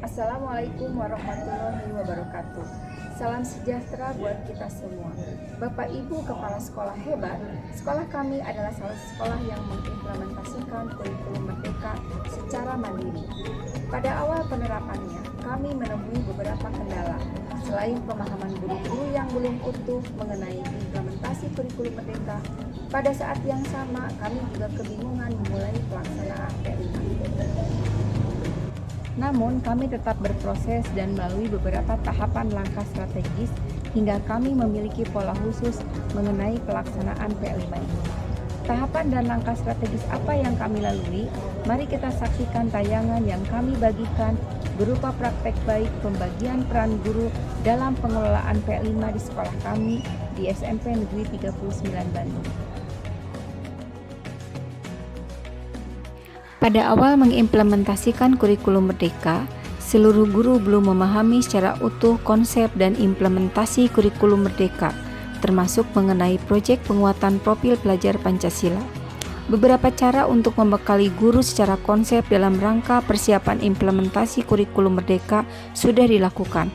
Assalamualaikum warahmatullahi wabarakatuh. Salam sejahtera buat kita semua. Bapak Ibu Kepala Sekolah hebat, sekolah kami adalah salah satu sekolah yang mengimplementasikan kurikulum merdeka secara mandiri. Pada awal penerapannya, kami menemui beberapa kendala. Selain pemahaman guru-guru yang belum utuh mengenai implementasi kurikulum merdeka, pada saat yang sama kami juga kebingungan memulai pelaksanaan P5. Namun, kami tetap berproses dan melalui beberapa tahapan langkah strategis hingga kami memiliki pola khusus mengenai pelaksanaan P5 ini. Tahapan dan langkah strategis apa yang kami lalui? Mari kita saksikan tayangan yang kami bagikan berupa praktek baik pembagian peran guru dalam pengelolaan P5 di sekolah kami di SMP Negeri 39 Bandung. Pada awal mengimplementasikan kurikulum merdeka, seluruh guru belum memahami secara utuh konsep dan implementasi kurikulum merdeka, termasuk mengenai proyek penguatan profil pelajar Pancasila. Beberapa cara untuk membekali guru secara konsep dalam rangka persiapan implementasi kurikulum merdeka sudah dilakukan.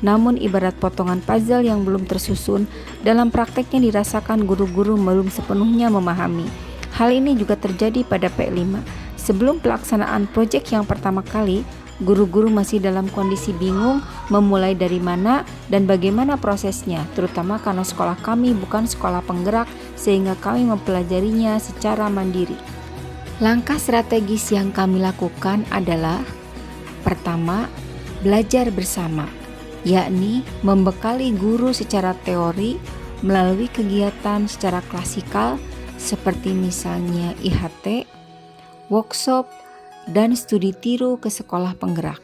Namun ibarat potongan puzzle yang belum tersusun, dalam prakteknya dirasakan guru-guru belum sepenuhnya memahami. Hal ini juga terjadi pada P5. Sebelum pelaksanaan proyek yang pertama kali, guru-guru masih dalam kondisi bingung memulai dari mana dan bagaimana prosesnya, terutama karena sekolah kami bukan sekolah penggerak sehingga kami mempelajarinya secara mandiri. Langkah strategis yang kami lakukan adalah: pertama, belajar bersama, yakni membekali guru secara teori melalui kegiatan secara klasikal seperti misalnya IHT, workshop, dan studi tiru ke sekolah penggerak.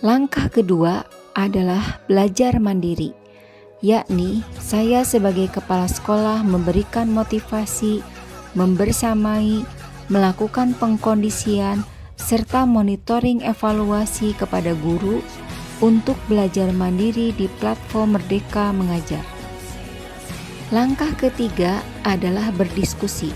Langkah kedua adalah belajar mandiri, yakni saya sebagai kepala sekolah memberikan motivasi, membersamai, melakukan pengkondisian, serta monitoring evaluasi kepada guru untuk belajar mandiri di platform Merdeka Mengajar. Langkah ketiga adalah berdiskusi,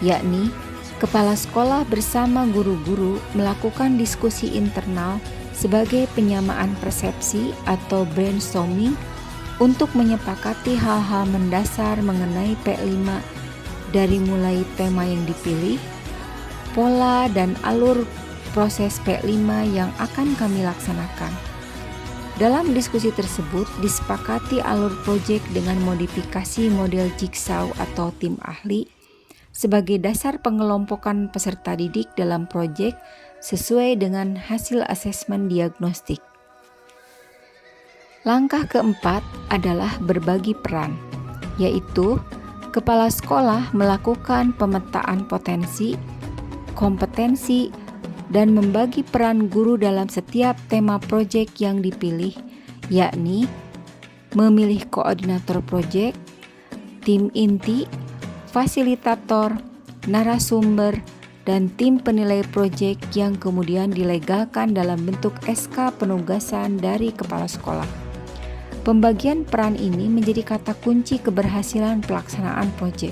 yakni kepala sekolah bersama guru-guru melakukan diskusi internal sebagai penyamaan persepsi atau brainstorming untuk menyepakati hal-hal mendasar mengenai P5 dari mulai tema yang dipilih, pola dan alur proses P5 yang akan kami laksanakan. Dalam diskusi tersebut disepakati alur proyek dengan modifikasi model jigsaw atau tim ahli sebagai dasar pengelompokan peserta didik dalam proyek sesuai dengan hasil asesmen diagnostik. Langkah keempat adalah berbagi peran, yaitu kepala sekolah melakukan pemetaan potensi, kompetensi, dan membagi peran guru dalam setiap tema proyek yang dipilih, yakni memilih koordinator proyek, tim inti, fasilitator, narasumber, dan tim penilai proyek yang kemudian dilegalkan dalam bentuk SK penugasan dari kepala sekolah. Pembagian peran ini menjadi kata kunci keberhasilan pelaksanaan proyek.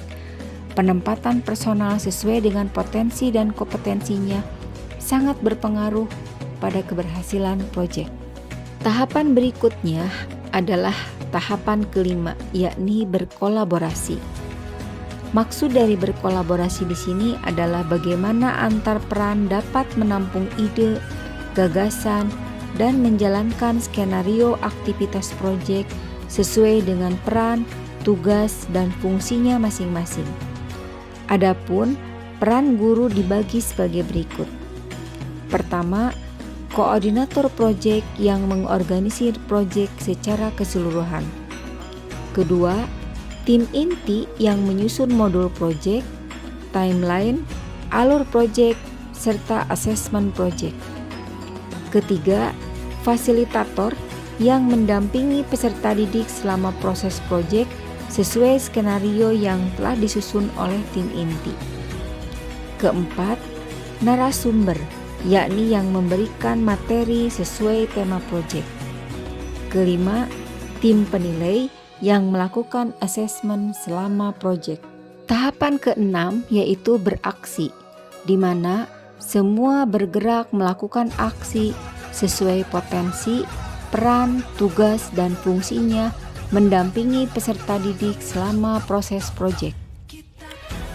Penempatan personal sesuai dengan potensi dan kompetensinya sangat berpengaruh pada keberhasilan proyek. Tahapan berikutnya adalah tahapan kelima, yakni berkolaborasi. Maksud dari berkolaborasi di sini adalah bagaimana antar peran dapat menampung ide, gagasan, dan menjalankan skenario aktivitas proyek sesuai dengan peran, tugas, dan fungsinya masing-masing. Adapun peran guru dibagi sebagai berikut. Pertama, koordinator proyek yang mengorganisir proyek secara keseluruhan. Kedua, tim inti yang menyusun modul proyek, timeline, alur proyek, serta asesmen proyek. Ketiga, fasilitator yang mendampingi peserta didik selama proses proyek sesuai skenario yang telah disusun oleh tim inti. Keempat, narasumber, yakni yang memberikan materi sesuai tema proyek. Kelima, tim penilai yang melakukan asesmen selama proyek. Tahapan keenam yaitu beraksi, di mana semua bergerak melakukan aksi sesuai potensi, peran, tugas, dan fungsinya mendampingi peserta didik selama proses proyek.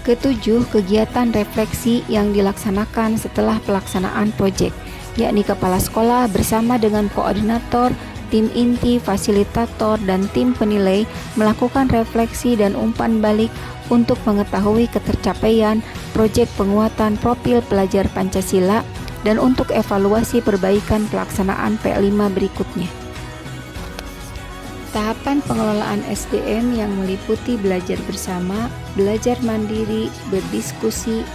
Ketujuh, kegiatan refleksi yang dilaksanakan setelah pelaksanaan proyek, yakni kepala sekolah bersama dengan koordinator, tim inti, fasilitator, dan tim penilai melakukan refleksi dan umpan balik untuk mengetahui ketercapaian proyek penguatan profil pelajar Pancasila dan untuk evaluasi perbaikan pelaksanaan P5 berikutnya. Tahapan pengelolaan SDM yang meliputi belajar bersama, belajar mandiri, berdiskusi,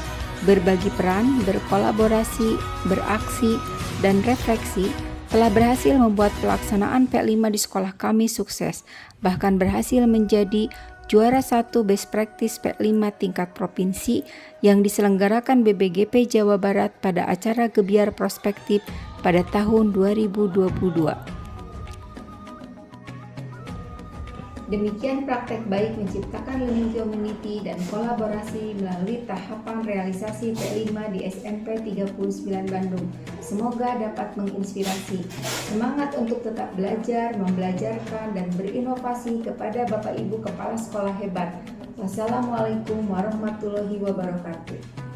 berbagi peran, berkolaborasi, beraksi, dan refleksi telah berhasil membuat pelaksanaan P5 di sekolah kami sukses, bahkan berhasil menjadi juara 1 best practice P5 tingkat provinsi yang diselenggarakan BBGP Jawa Barat pada acara Gebiar Prospektif pada tahun 2022. Demikian praktek baik menciptakan learning community dan kolaborasi melalui tahapan realisasi P5 di SMP 39 Bandung. Semoga dapat menginspirasi semangat untuk tetap belajar, membelajarkan, dan berinovasi kepada Bapak Ibu Kepala Sekolah hebat. Wassalamualaikum warahmatullahi wabarakatuh.